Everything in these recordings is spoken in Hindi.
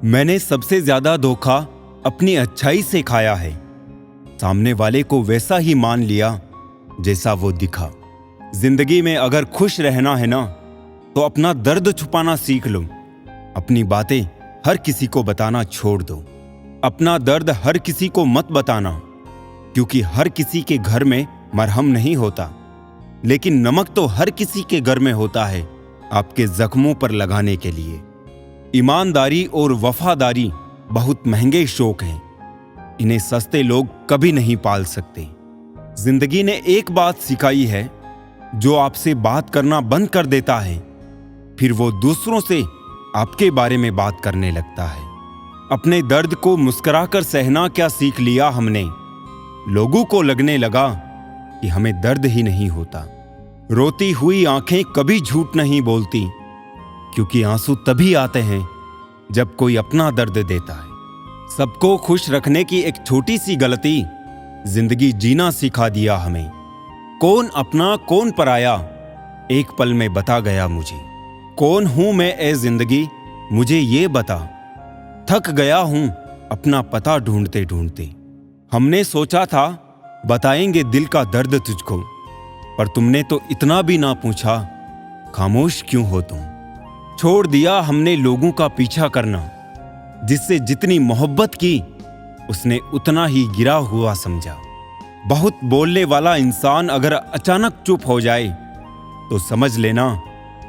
मैंने सबसे ज्यादा धोखा अपनी अच्छाई से खाया है। सामने वाले को वैसा ही मान लिया जैसा वो दिखा। जिंदगी में अगर खुश रहना है ना, तो अपना दर्द छुपाना सीख लो। अपनी बातें हर किसी को बताना छोड़ दो। अपना दर्द हर किसी को मत बताना, क्योंकि हर किसी के घर में मरहम नहीं होता, लेकिन नमक तो हर किसी के घर में होता है आपके जख्मों पर लगाने के लिए। ईमानदारी और वफादारी बहुत महंगे शौक हैं, इन्हें सस्ते लोग कभी नहीं पाल सकते। जिंदगी ने एक बात सिखाई है, जो आपसे बात करना बंद कर देता है, फिर वो दूसरों से आपके बारे में बात करने लगता है। अपने दर्द को मुस्कुराकर सहना क्या सीख लिया हमने। लोगों को लगने लगा कि हमें दर्द ही नहीं होता। रोती हुई आंखें कभी झूठ नहीं बोलती, क्योंकि आंसू तभी आते हैं जब कोई अपना दर्द देता है। सबको खुश रखने की एक छोटी सी गलती जिंदगी जीना सिखा दिया हमें। कौन अपना कौन पराया, एक पल में बता गया मुझे। कौन हूं मैं ए जिंदगी, मुझे ये बता। थक गया हूं अपना पता ढूंढते ढूंढते। हमने सोचा था बताएंगे दिल का दर्द तुझको, पर तुमने तो इतना भी ना पूछा, खामोश क्यों हो तुम। छोड़ दिया हमने लोगों का पीछा करना, जिससे जितनी मोहब्बत की उसने उतना ही गिरा हुआ समझा। बहुत बोलने वाला इंसान अगर अचानक चुप हो जाए, तो समझ लेना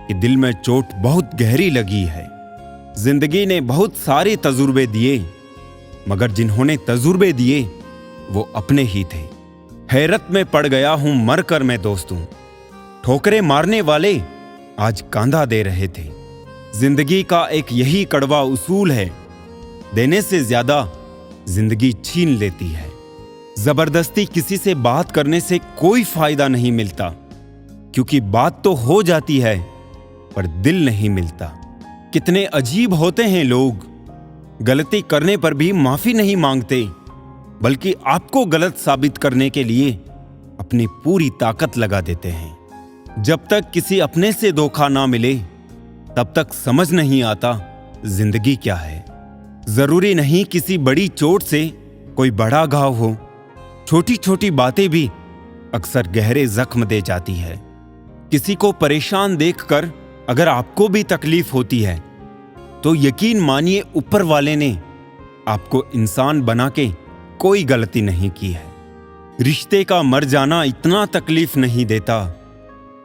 कि दिल में चोट बहुत गहरी लगी है। जिंदगी ने बहुत सारे तजुर्बे दिए, मगर जिन्होंने तजुर्बे दिए वो अपने ही थे। हैरत में पड़ गया हूं मर कर मैं दोस्तों, ठोकरे मारने वाले आज कांधा दे रहे थे। जिंदगी का एक यही कड़वा उसूल है, देने से ज्यादा जिंदगी छीन लेती है। जबरदस्ती किसी से बात करने से कोई फायदा नहीं मिलता, क्योंकि बात तो हो जाती है पर दिल नहीं मिलता। कितने अजीब होते हैं लोग, गलती करने पर भी माफी नहीं मांगते, बल्कि आपको गलत साबित करने के लिए अपनी पूरी ताकत लगा देते हैं। जब तक किसी अपने से धोखा ना मिले, तब तक समझ नहीं आता जिंदगी क्या है। जरूरी नहीं किसी बड़ी चोट से कोई बड़ा घाव हो, छोटी छोटी बातें भी अक्सर गहरे जख्म दे जाती है। किसी को परेशान देखकर अगर आपको भी तकलीफ होती है, तो यकीन मानिए ऊपर वाले ने आपको इंसान बना के कोई गलती नहीं की है। रिश्ते का मर जाना इतना तकलीफ नहीं देता,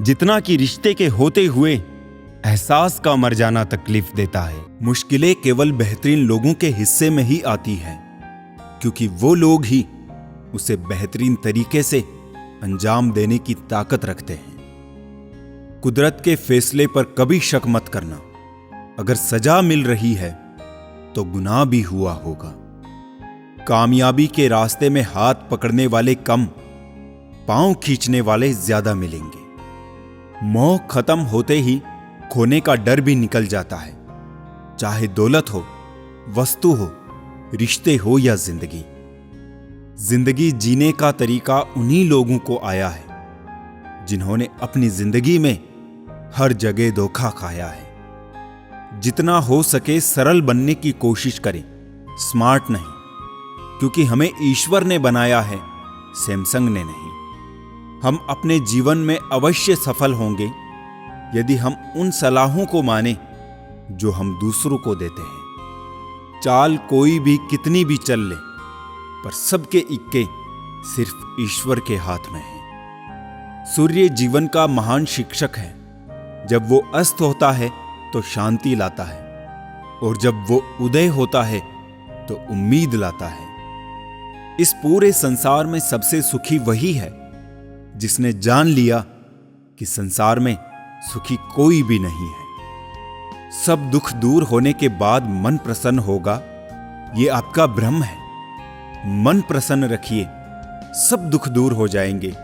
जितना कि रिश्ते के होते हुए एहसास का मर जाना तकलीफ देता है। मुश्किलें केवल बेहतरीन लोगों के हिस्से में ही आती हैं, क्योंकि वो लोग ही उसे बेहतरीन तरीके से अंजाम देने की ताकत रखते हैं। कुदरत के फैसले पर कभी शक मत करना। अगर सजा मिल रही है तो गुनाह भी हुआ होगा। कामयाबी के रास्ते में हाथ पकड़ने वाले कम, पांव खींचने वाले ज्यादा मिलेंगे। मोह खत्म होते ही खोने का डर भी निकल जाता है, चाहे दौलत हो, वस्तु हो, रिश्ते हो या जिंदगी। जिंदगी जीने का तरीका उन्हीं लोगों को आया है जिन्होंने अपनी जिंदगी में हर जगह धोखा खाया है। जितना हो सके सरल बनने की कोशिश करें, स्मार्ट नहीं, क्योंकि हमें ईश्वर ने बनाया है, सैमसंग ने नहीं। हम अपने जीवन में अवश्य सफल होंगे यदि हम उन सलाहों को माने जो हम दूसरों को देते हैं। चाल कोई भी कितनी भी चल ले, पर सबके इक्के सिर्फ ईश्वर के हाथ में है। सूर्य जीवन का महान शिक्षक है। जब वो अस्त होता है तो शांति लाता है, और जब वो उदय होता है तो उम्मीद लाता है। इस पूरे संसार में सबसे सुखी वही है जिसने जान लिया कि संसार में सुखी कोई भी नहीं है। सब दुख दूर होने के बाद मन प्रसन्न होगा, ये आपका भ्रम है। मन प्रसन्न रखिए, सब दुख दूर हो जाएंगे,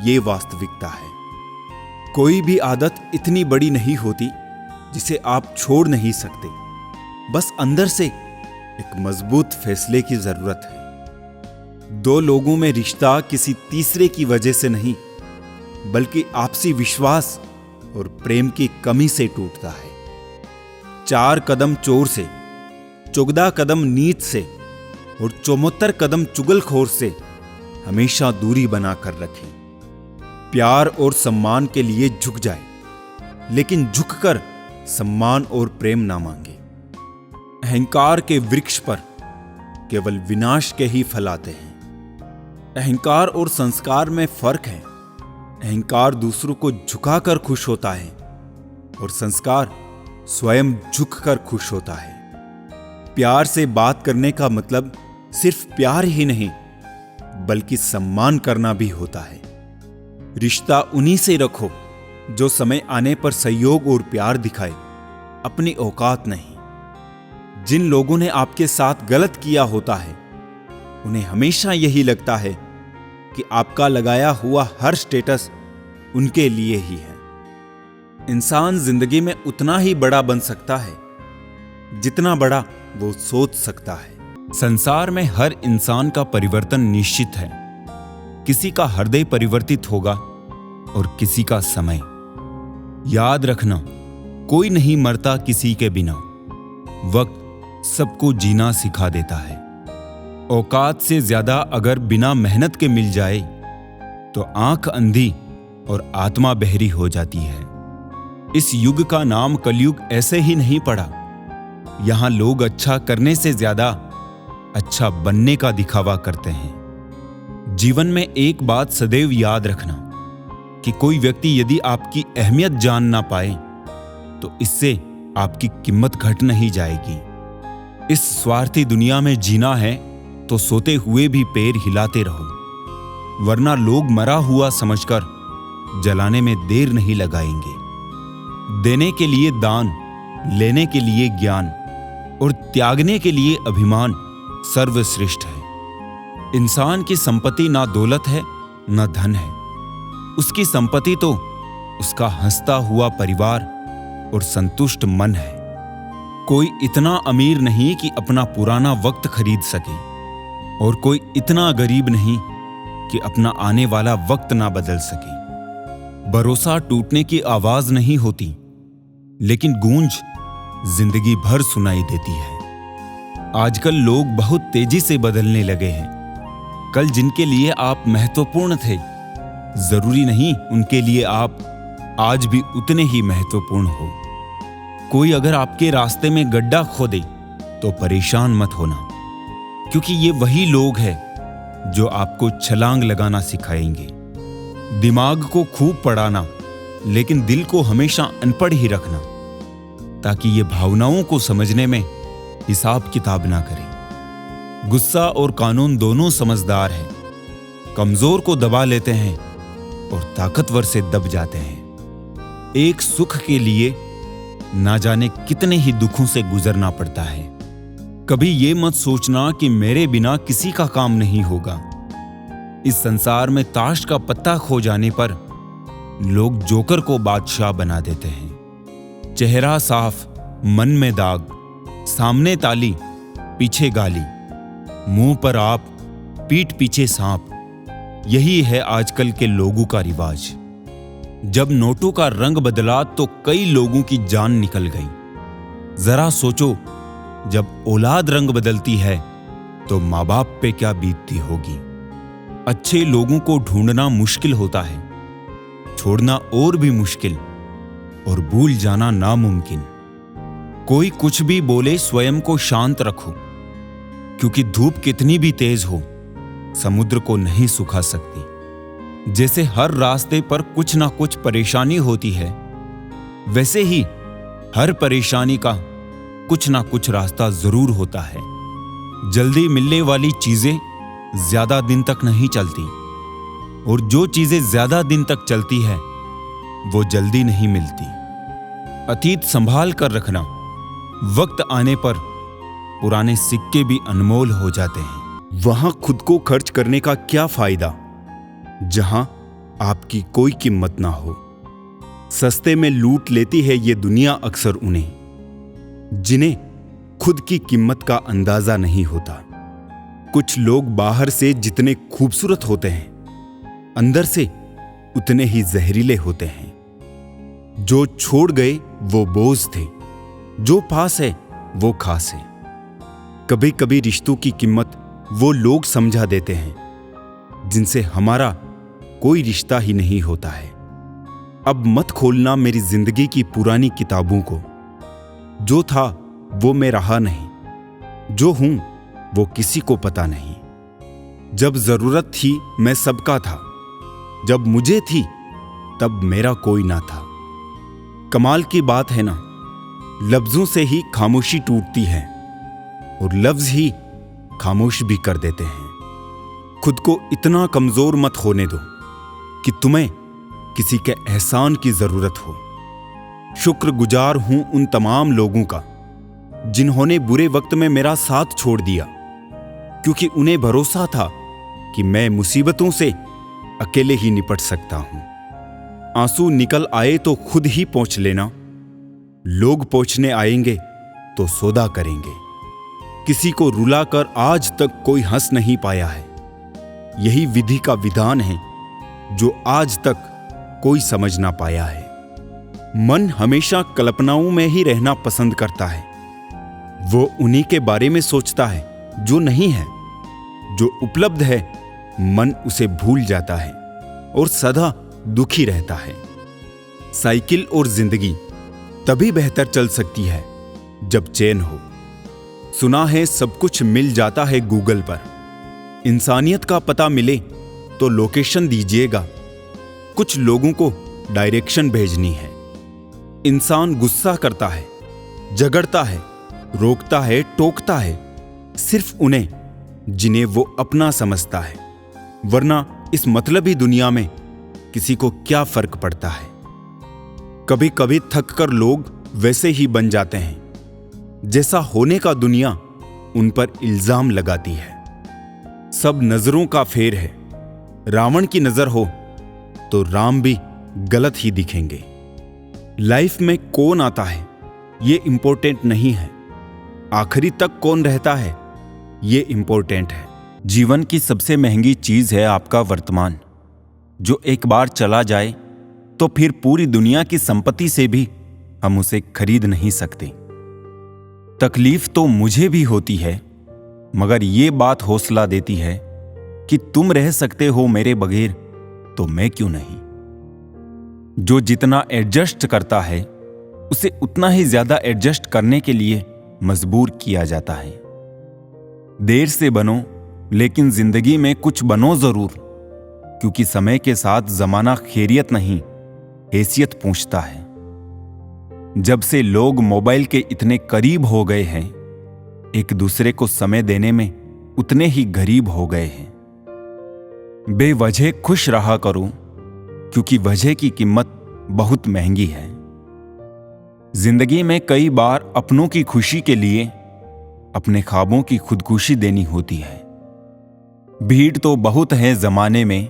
ये वास्तविकता है। कोई भी आदत इतनी बड़ी नहीं होती जिसे आप छोड़ नहीं सकते। बस अंदर से एक मजबूत फैसले की जरूरत है। दो लोगों में रिश्ता किसी तीसरे की वजह से नहीं, बल्कि आपसी विश्वास और प्रेम की कमी से टूटता है। 4 कदम चोर से 14 कदम नीच से और 74 कदम चुगलखोर से हमेशा दूरी बनाकर रखे। प्यार और सम्मान के लिए झुक जाए, लेकिन झुककर सम्मान और प्रेम ना मांगे। अहंकार के वृक्ष पर केवल विनाश के ही फल आते हैं। अहंकार और संस्कार में फर्क है। अहंकार दूसरों को झुकाकर खुश होता है और संस्कार स्वयं झुककर खुश होता है। प्यार से बात करने का मतलब सिर्फ प्यार ही नहीं, बल्कि सम्मान करना भी होता है। रिश्ता उन्हीं से रखो जो समय आने पर सहयोग और प्यार दिखाए, अपनी औकात नहीं। जिन लोगों ने आपके साथ गलत किया होता है, उन्हें हमेशा यही लगता है कि आपका लगाया हुआ हर स्टेटस उनके लिए ही है। इंसान जिंदगी में उतना ही बड़ा बन सकता है जितना बड़ा वो सोच सकता है। संसार में हर इंसान का परिवर्तन निश्चित है। किसी का हृदय परिवर्तित होगा और किसी का समय। याद रखना, कोई नहीं मरता किसी के बिना। वक्त सबको जीना सिखा देता है। औकात से ज्यादा अगर बिना मेहनत के मिल जाए तो आंख अंधी और आत्मा बहरी हो जाती है। इस युग का नाम कलयुग ऐसे ही नहीं पड़ा। यहां लोग अच्छा करने से ज्यादा अच्छा बनने का दिखावा करते हैं। जीवन में एक बात सदैव याद रखना कि कोई व्यक्ति यदि आपकी अहमियत जान ना पाए तो इससे आपकी कीमत घट नहीं जाएगी। इस स्वार्थी दुनिया में जीना है तो सोते हुए भी पैर हिलाते रहो, वरना लोग मरा हुआ समझकर जलाने में देर नहीं लगाएंगे। देने के लिए दान, लेने के लिए ज्ञान और त्यागने के लिए अभिमान सर्वश्रेष्ठ है। इंसान की संपत्ति ना दौलत है ना धन है। उसकी संपत्ति तो उसका हंसता हुआ परिवार और संतुष्ट मन है। कोई इतना अमीर नहीं कि अपना पुराना वक्त खरीद सके और कोई इतना गरीब नहीं कि अपना आने वाला वक्त ना बदल सके। भरोसा टूटने की आवाज नहीं होती, लेकिन गूंज जिंदगी भर सुनाई देती है। आजकल लोग बहुत तेजी से बदलने लगे हैं। कल जिनके लिए आप महत्वपूर्ण थे, जरूरी नहीं उनके लिए आप आज भी उतने ही महत्वपूर्ण हो। कोई अगर आपके रास्ते में गड्ढा खोदे तो परेशान मत होना, क्योंकि ये वही लोग हैं जो आपको छलांग लगाना सिखाएंगे। दिमाग को खूब पढ़ाना, लेकिन दिल को हमेशा अनपढ़ ही रखना, ताकि ये भावनाओं को समझने में हिसाब किताब ना करें। गुस्सा और कानून दोनों समझदार हैं। कमजोर को दबा लेते हैं और ताकतवर से दब जाते हैं। एक सुख के लिए ना जाने कितने ही दुखों से गुजरना पड़ता है। कभी ये मत सोचना कि मेरे बिना किसी का काम नहीं होगा। इस संसार में ताश का पत्ता खो जाने पर लोग जोकर को बादशाह बना देते हैं। चेहरा साफ, मन में दाग, सामने ताली, पीछे गाली, मुंह पर आप, पीठ पीछे सांप। यही है आजकल के लोगों का रिवाज। जब नोटों का रंग बदला तो कई लोगों की जान निकल गई। जरा सोचो, जब औलाद रंग बदलती है तो माँ बाप पे क्या बीतती होगी। अच्छे लोगों को ढूंढना मुश्किल होता है, छोड़ना और भी मुश्किल, और भूल जाना नामुमकिन। कोई कुछ भी बोले, स्वयं को शांत रखो, क्योंकि धूप कितनी भी तेज हो समुद्र को नहीं सुखा सकती। जैसे हर रास्ते पर कुछ ना कुछ परेशानी होती है, वैसे ही हर परेशानी का कुछ ना कुछ रास्ता जरूर होता है। जल्दी मिलने वाली चीजें ज्यादा दिन तक नहीं चलती, और जो चीजें ज्यादा दिन तक चलती है वो जल्दी नहीं मिलती। अतीत संभाल कर रखना, वक्त आने पर पुराने सिक्के भी अनमोल हो जाते हैं। वहां खुद को खर्च करने का क्या फायदा जहां आपकी कोई कीमत ना हो। सस्ते में लूट लेती है ये दुनिया अक्सर उन्हें जिन्हें खुद की कीमत का अंदाजा नहीं होता। कुछ लोग बाहर से जितने खूबसूरत होते हैं, अंदर से उतने ही जहरीले होते हैं। जो छोड़ गए वो बोझ थे, जो पास है वो खास है। कभी कभी रिश्तों की कीमत वो लोग समझा देते हैं जिनसे हमारा कोई रिश्ता ही नहीं होता है। अब मत खोलना मेरी जिंदगी की पुरानी किताबों को। जो था वो मैं रहा नहीं, जो हूं वो किसी को पता नहीं। जब जरूरत थी मैं सबका था, जब मुझे थी तब मेरा कोई ना था। कमाल की बात है ना, लफ्जों से ही खामोशी टूटती है और लफ्ज ही खामोश भी कर देते हैं। खुद को इतना कमजोर मत होने दो कि तुम्हें किसी के एहसान की जरूरत हो। शुक्रगुजार हूं उन तमाम लोगों का जिन्होंने बुरे वक्त में मेरा साथ छोड़ दिया, क्योंकि उन्हें भरोसा था कि मैं मुसीबतों से अकेले ही निपट सकता हूं। आंसू निकल आए तो खुद ही पोंछ लेना, लोग पोंछने आएंगे तो सौदा करेंगे। किसी को रुलाकर आज तक कोई हंस नहीं पाया है। यही विधि का विधान है जो आज तक कोई समझ ना पाया है। मन हमेशा कल्पनाओं में ही रहना पसंद करता है। वो उन्हीं के बारे में सोचता है जो नहीं है। जो उपलब्ध है मन उसे भूल जाता है और सदा दुखी रहता है। साइकिल और जिंदगी तभी बेहतर चल सकती है जब चैन हो। सुना है सब कुछ मिल जाता है गूगल पर। इंसानियत का पता मिले तो लोकेशन दीजिएगा। कुछ लोगों को डायरेक्शन भेजनी है। इंसान गुस्सा करता है, झगड़ता है, रोकता है, टोकता है, सिर्फ उन्हें जिन्हें वो अपना समझता है। वरना इस मतलबी दुनिया में किसी को क्या फर्क पड़ता है। कभी कभी थक कर लोग वैसे ही बन जाते हैं जैसा होने का दुनिया उन पर इल्जाम लगाती है। सब नजरों का फेर है। रावण की नजर हो तो राम भी गलत ही दिखेंगे। लाइफ में कौन आता है ये इंपॉर्टेंट नहीं है, आखिरी तक कौन रहता है ये इंपॉर्टेंट है। जीवन की सबसे महंगी चीज है आपका वर्तमान, जो एक बार चला जाए तो फिर पूरी दुनिया की संपत्ति से भी हम उसे खरीद नहीं सकते। तकलीफ तो मुझे भी होती है, मगर ये बात हौसला देती है कि तुम रह सकते हो मेरे बगैर, तो मैं क्यों नहीं। जो जितना एडजस्ट करता है उसे उतना ही ज्यादा एडजस्ट करने के लिए मजबूर किया जाता है। देर से बनो लेकिन जिंदगी में कुछ बनो जरूर, क्योंकि समय के साथ जमाना खैरियत नहीं हैसियत पूछता है। जब से लोग मोबाइल के इतने करीब हो गए हैं, एक दूसरे को समय देने में उतने ही गरीब हो गए हैं। बेवजह खुश रहा करो, क्योंकि वजह की कीमत बहुत महंगी है। जिंदगी में कई बार अपनों की खुशी के लिए अपने ख्वाबों की खुदकुशी देनी होती है। भीड़ तो बहुत है जमाने में,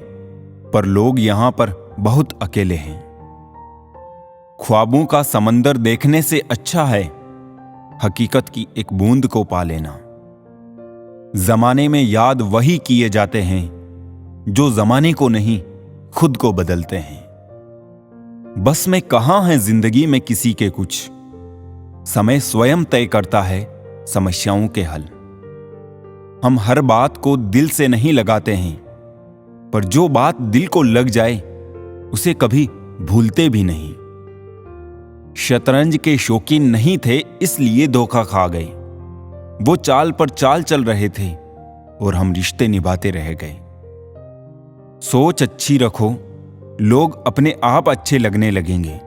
पर लोग यहां पर बहुत अकेले हैं। ख्वाबों का समंदर देखने से अच्छा है हकीकत की एक बूंद को पा लेना। जमाने में याद वही किए जाते हैं जो जमाने को नहीं खुद को बदलते हैं। बस में कहां है जिंदगी में किसी के कुछ, समय स्वयं तय करता है समस्याओं के हल। हम हर बात को दिल से नहीं लगाते हैं, पर जो बात दिल को लग जाए उसे कभी भूलते भी नहीं। शतरंज के शौकीन नहीं थे इसलिए धोखा खा गए। वो चाल पर चाल चल रहे थे और हम रिश्ते निभाते रह गए। सोच अच्छी रखो, लोग अपने आप अच्छे लगने लगेंगे।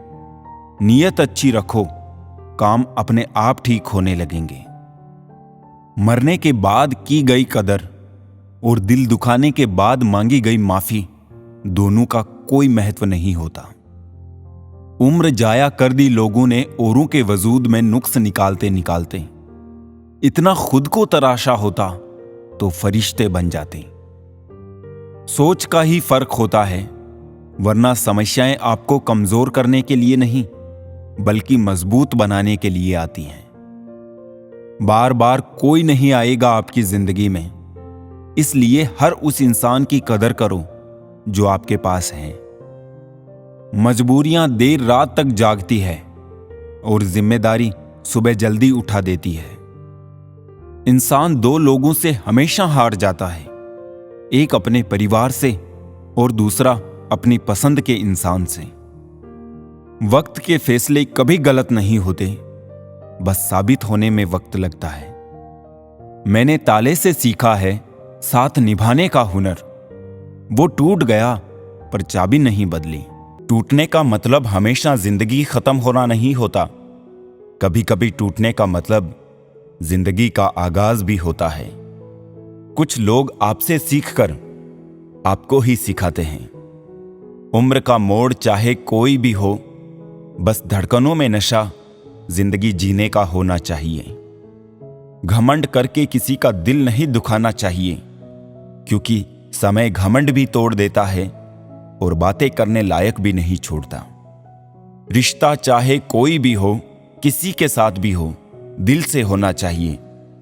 नीयत अच्छी रखो, काम अपने आप ठीक होने लगेंगे। मरने के बाद की गई कदर और दिल दुखाने के बाद मांगी गई माफी, दोनों का कोई महत्व नहीं होता। उम्र जाया कर दी लोगों ने औरों के वजूद में नुक्स निकालते निकालते। इतना खुद को तराशा होता तो फरिश्ते बन जाते। सोच का ही फर्क होता है, वरना समस्याएं आपको कमजोर करने के लिए नहीं बल्कि मजबूत बनाने के लिए आती हैं। बार बार कोई नहीं आएगा आपकी जिंदगी में, इसलिए हर उस इंसान की कदर करो जो आपके पास है। मजबूरियां देर रात तक जागती है और जिम्मेदारी सुबह जल्दी उठा देती है। इंसान दो लोगों से हमेशा हार जाता है, एक अपने परिवार से और दूसरा अपनी पसंद के इंसान से। वक्त के फैसले कभी गलत नहीं होते, बस साबित होने में वक्त लगता है। मैंने ताले से सीखा है साथ निभाने का हुनर। वो टूट गया पर चाबी नहीं बदली। टूटने का मतलब हमेशा जिंदगी खत्म होना नहीं होता। कभी कभी टूटने का मतलब जिंदगी का आगाज भी होता है। कुछ लोग आपसे सीखकर आपको ही सिखाते हैं। उम्र का मोड़ चाहे कोई भी हो, बस धड़कनों में नशा जिंदगी जीने का होना चाहिए। घमंड करके किसी का दिल नहीं दुखाना चाहिए, क्योंकि समय घमंड भी तोड़ देता है और बातें करने लायक भी नहीं छोड़ता। रिश्ता चाहे कोई भी हो, किसी के साथ भी हो, दिल से होना चाहिए,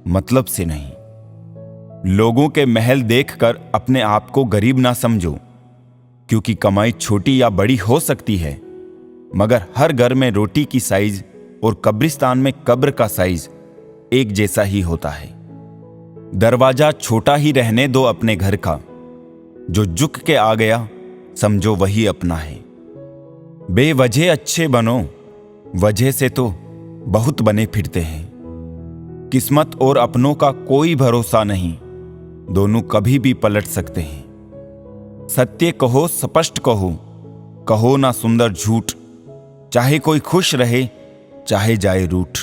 मतलब से नहीं। लोगों के महल देखकर अपने आप को गरीब ना समझो, क्योंकि कमाई छोटी या बड़ी हो सकती है, मगर हर घर में रोटी की साइज और कब्रिस्तान में कब्र का साइज एक जैसा ही होता है। दरवाजा छोटा ही रहने दो अपने घर का, जो झुक के आ गया समझो वही अपना है। बेवजह अच्छे बनो, वजह से तो बहुत बने फिरते हैं। किस्मत और अपनों का कोई भरोसा नहीं, दोनों कभी भी पलट सकते हैं। सत्य कहो, स्पष्ट कहो, कहो ना सुंदर झूठ, चाहे कोई खुश रहे चाहे जाए रूठ।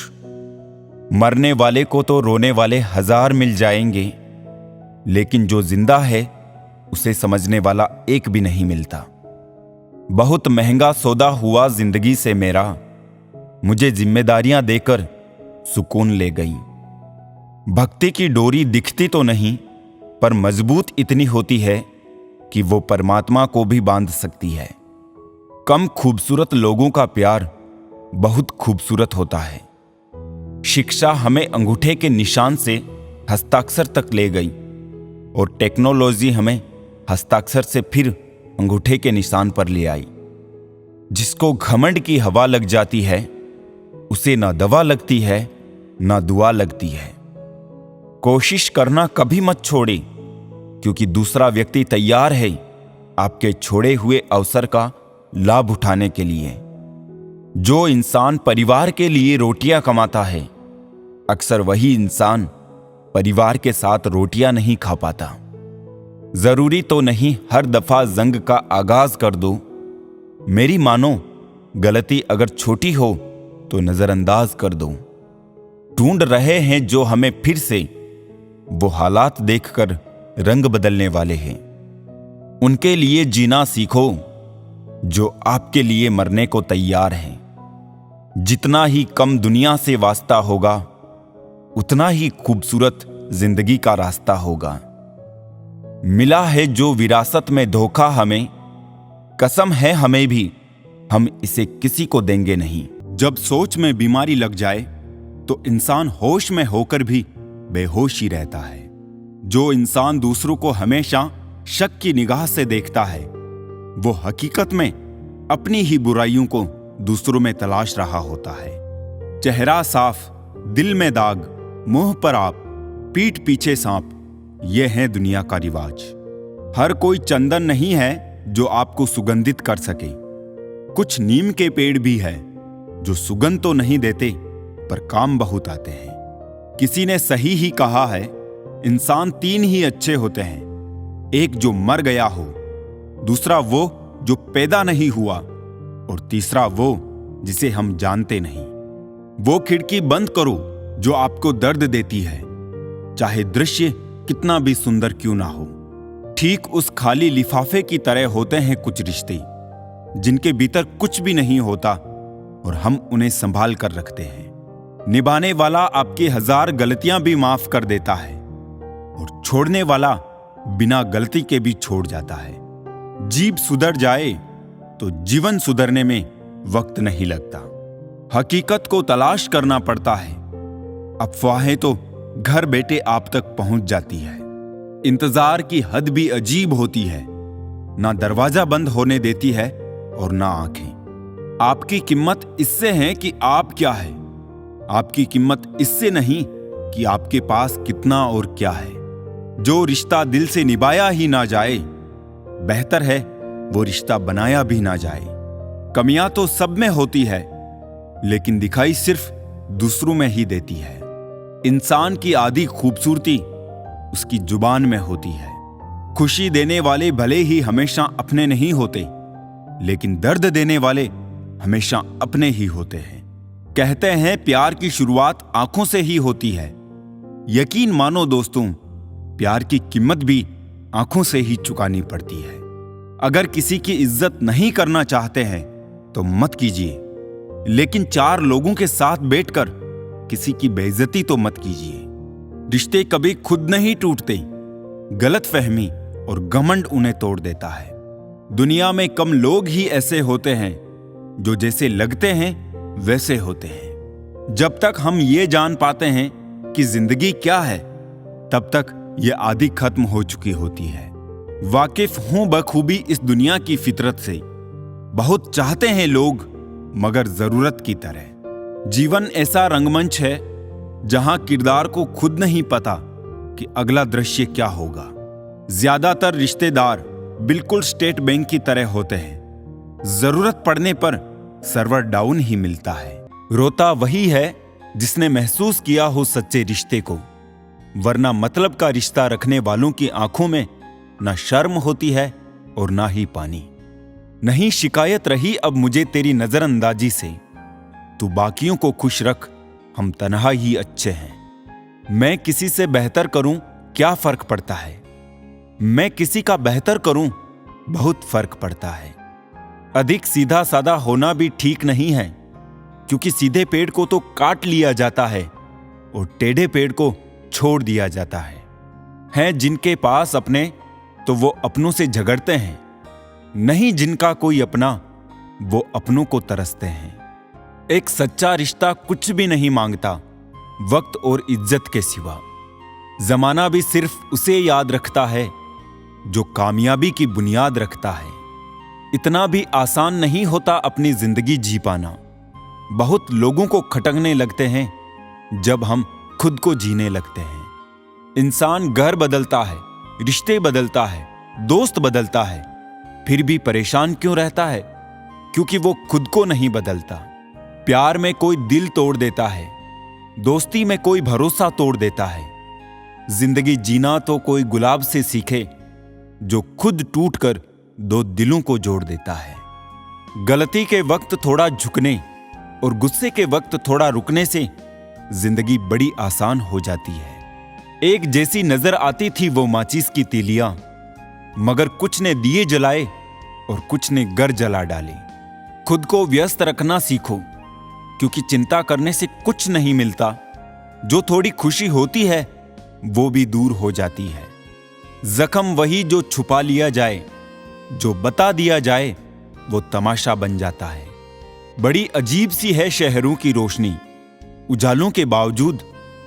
मरने वाले को तो रोने वाले 1000 मिल जाएंगे, लेकिन जो जिंदा है उसे समझने वाला एक भी नहीं मिलता। बहुत महंगा सौदा हुआ जिंदगी से मेरा, मुझे जिम्मेदारियां देकर सुकून ले गई। भक्ति की डोरी दिखती तो नहीं, पर मजबूत इतनी होती है कि वो परमात्मा को भी बांध सकती है। कम खूबसूरत लोगों का प्यार बहुत खूबसूरत होता है। शिक्षा हमें अंगूठे के निशान से हस्ताक्षर तक ले गई, और टेक्नोलॉजी हमें हस्ताक्षर से फिर अंगूठे के निशान पर ले आई। जिसको घमंड की हवा लग जाती है, उसे ना दवा लगती है ना दुआ लगती है। कोशिश करना कभी मत छोड़े, क्योंकि दूसरा व्यक्ति तैयार है आपके छोड़े हुए अवसर का लाभ उठाने के लिए। जो इंसान परिवार के लिए रोटियां कमाता है, अक्सर वही इंसान परिवार के साथ रोटियां नहीं खा पाता। जरूरी तो नहीं हर दफा जंग का आगाज कर दो। मेरी मानो, गलती अगर छोटी हो तो नजरअंदाज कर दो। ढूंढ रहे हैं जो हमें फिर से, वो हालात देखकर रंग बदलने वाले हैं। उनके लिए जीना सीखो जो आपके लिए मरने को तैयार हैं। जितना ही कम दुनिया से वास्ता होगा, उतना ही खूबसूरत जिंदगी का रास्ता होगा। मिला है जो विरासत में धोखा हमें, कसम है हमें भी, हम इसे किसी को देंगे नहीं। जब सोच में बीमारी लग जाए तो इंसान होश में होकर भी बेहोश ही रहता है। जो इंसान दूसरों को हमेशा शक की निगाह से देखता है, वो हकीकत में अपनी ही बुराइयों को दूसरों में तलाश रहा होता है। चेहरा साफ, दिल में दाग, मुंह पर आप, पीठ पीछे सांप, ये है दुनिया का रिवाज। हर कोई चंदन नहीं है जो आपको सुगंधित कर सके। कुछ नीम के पेड़ भी है जो सुगंध तो नहीं देते, पर काम बहुत आते हैं। किसी ने सही ही कहा है, इंसान 3 ही अच्छे होते हैं। एक जो मर गया हो, दूसरा वो जो पैदा नहीं हुआ, और तीसरा वो जिसे हम जानते नहीं। वो खिड़की बंद करो जो आपको दर्द देती है, चाहे दृश्य कितना भी सुंदर क्यों ना हो। ठीक उस खाली लिफाफे की तरह होते हैं कुछ रिश्ते, जिनके भीतर कुछ भी नहीं होता और हम उन्हें संभाल कर रखते हैं। निभाने वाला आपकी 1000 गलतियां भी माफ कर देता है, और छोड़ने वाला बिना गलती के भी छोड़ जाता है। जीभ सुधर जाए तो जीवन सुधरने में वक्त नहीं लगता। हकीकत को तलाश करना पड़ता है, अफवाहें तो घर बैठे आप तक पहुंच जाती है। इंतजार की हद भी अजीब होती है, ना दरवाजा बंद होने देती है और ना आंखें। आपकी कीमत इससे है कि आप क्या है, आपकी कीमत इससे नहीं कि आपके पास कितना और क्या है। जो रिश्ता दिल से निभाया ही ना जाए, बेहतर है वो रिश्ता बनाया भी ना जाए। कमियां तो सब में होती है, लेकिन दिखाई सिर्फ दूसरों में ही देती है। इंसान की आधी खूबसूरती उसकी जुबान में होती है। खुशी देने वाले भले ही हमेशा अपने नहीं होते, लेकिन दर्द देने वाले हमेशा अपने ही होते हैं। कहते हैं प्यार की शुरुआत आंखों से ही होती है। यकीन मानो दोस्तों, प्यार की कीमत भी आंखों से ही चुकानी पड़ती है। अगर किसी की इज्जत नहीं करना चाहते हैं तो मत कीजिए, लेकिन चार लोगों के साथ बैठकर किसी की बेइज्जती तो मत कीजिए। रिश्ते कभी खुद नहीं टूटते, गलतफहमी और घमंड उन्हें तोड़ देता है। दुनिया में कम लोग ही ऐसे होते हैं जो जैसे लगते हैं वैसे होते हैं। जब तक हम ये जान पाते हैं कि जिंदगी क्या है, तब तक ये आदि खत्म हो चुकी होती है। वाकिफ हूं बखूबी इस दुनिया की फितरत से। बहुत चाहते हैं लोग, मगर जरूरत की तरह। जीवन ऐसा रंगमंच है जहां किरदार को खुद नहीं पता कि अगला दृश्य क्या होगा। ज्यादातर रिश्तेदार बिल्कुल स्टेट बैंक की तरह होते हैं। जरूरत पड़ने पर सर्वर डाउन ही मिलता है। रोता वही है जिसने महसूस किया हो सच्चे रिश्ते को, वरना मतलब का रिश्ता रखने वालों की आंखों में ना शर्म होती है और ना ही पानी। नहीं शिकायत रही अब मुझे तेरी नजरअंदाजी से। तू बाकियों को खुश रख, हम तन्हा ही अच्छे हैं। मैं किसी से बेहतर करूं क्या फर्क पड़ता है, मैं किसी का बेहतर करूं बहुत फर्क पड़ता है। अधिक सीधा साधा होना भी ठीक नहीं है, क्योंकि सीधे पेड़ को तो काट लिया जाता है और टेढ़े पेड़ को छोड़ दिया जाता है। हैं जिनके पास अपने तो वो अपनों से झगड़ते हैं, नहीं जिनका कोई अपना वो अपनों को तरसते हैं। एक सच्चा रिश्ता कुछ भी नहीं मांगता वक्त और इज्जत के सिवा। जमाना भी सिर्फ उसे याद रखता है जो कामयाबी की बुनियाद रखता है। इतना भी आसान नहीं होता अपनी जिंदगी जी पाना। बहुत लोगों को खटकने लगते हैं जब हम खुद को जीने लगते हैं। इंसान घर बदलता है, रिश्ते बदलता है, दोस्त बदलता है, फिर भी परेशान क्यों रहता है? क्योंकि वो खुद को नहीं बदलता। प्यार में कोई दिल तोड़ देता है, दोस्ती में कोई भरोसा तोड़ देता है। जिंदगी जीना तो कोई गुलाब से सीखे जो खुद टूटकर दो दिलों को जोड़ देता है। गलती के वक्त थोड़ा झुकने और गुस्से के वक्त थोड़ा रुकने से जिंदगी बड़ी आसान हो जाती है। एक जैसी नजर आती थी वो माचिस की तीलियां, मगर कुछ ने दिए जलाए और कुछ ने घर जला डाले। खुद को व्यस्त रखना सीखो, क्योंकि चिंता करने से कुछ नहीं मिलता। जो थोड़ी खुशी होती है वो भी दूर हो जाती है। जख्म वही जो छुपा लिया जाए, जो बता दिया जाए वो तमाशा बन जाता है। बड़ी अजीब सी है शहरों की रोशनी, उजालों के बावजूद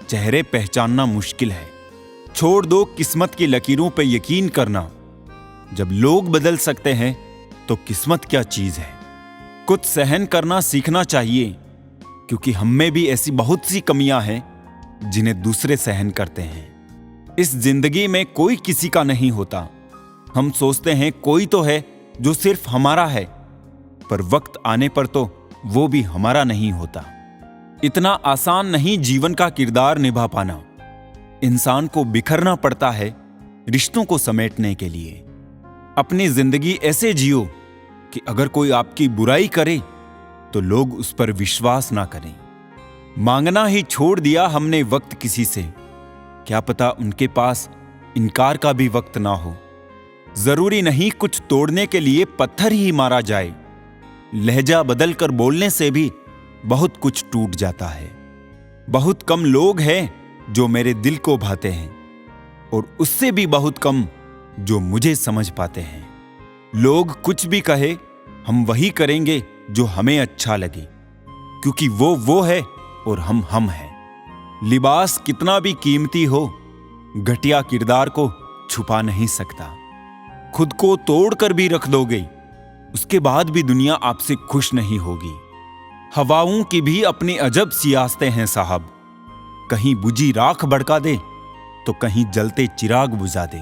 चेहरे पहचानना मुश्किल है। छोड़ दो किस्मत की लकीरों पे यकीन करना। जब लोग बदल सकते हैं तो किस्मत क्या चीज है। कुछ सहन करना सीखना चाहिए, क्योंकि हम में भी ऐसी बहुत सी कमियां हैं जिन्हें दूसरे सहन करते हैं। इस जिंदगी में कोई किसी का नहीं होता। हम सोचते हैं कोई तो है जो सिर्फ हमारा है, पर वक्त आने पर तो वो भी हमारा नहीं होता। इतना आसान नहीं जीवन का किरदार निभा पाना। इंसान को बिखरना पड़ता है रिश्तों को समेटने के लिए। अपनी जिंदगी ऐसे जियो कि अगर कोई आपकी बुराई करे तो लोग उस पर विश्वास ना करें। मांगना ही छोड़ दिया हमने वक्त किसी से, क्या पता उनके पास इनकार का भी वक्त ना हो। जरूरी नहीं कुछ तोड़ने के लिए पत्थर ही मारा जाए। लहजा बदलकर बोलने से भी बहुत कुछ टूट जाता है। बहुत कम लोग हैं जो मेरे दिल को भाते हैं, और उससे भी बहुत कम जो मुझे समझ पाते हैं। लोग कुछ भी कहे, हम वही करेंगे जो हमें अच्छा लगे, क्योंकि वो है और हम हैं। लिबास कितना भी कीमती हो, घटिया किरदार को छुपा नहीं सकता। खुद को तोड़कर भी रख दोगे, उसके बाद भी दुनिया आपसे खुश नहीं होगी। हवाओं की भी अपनी अजब सियासतें हैं साहब। कहीं बुझी राख भड़का दे तो कहीं जलते चिराग बुझा दे।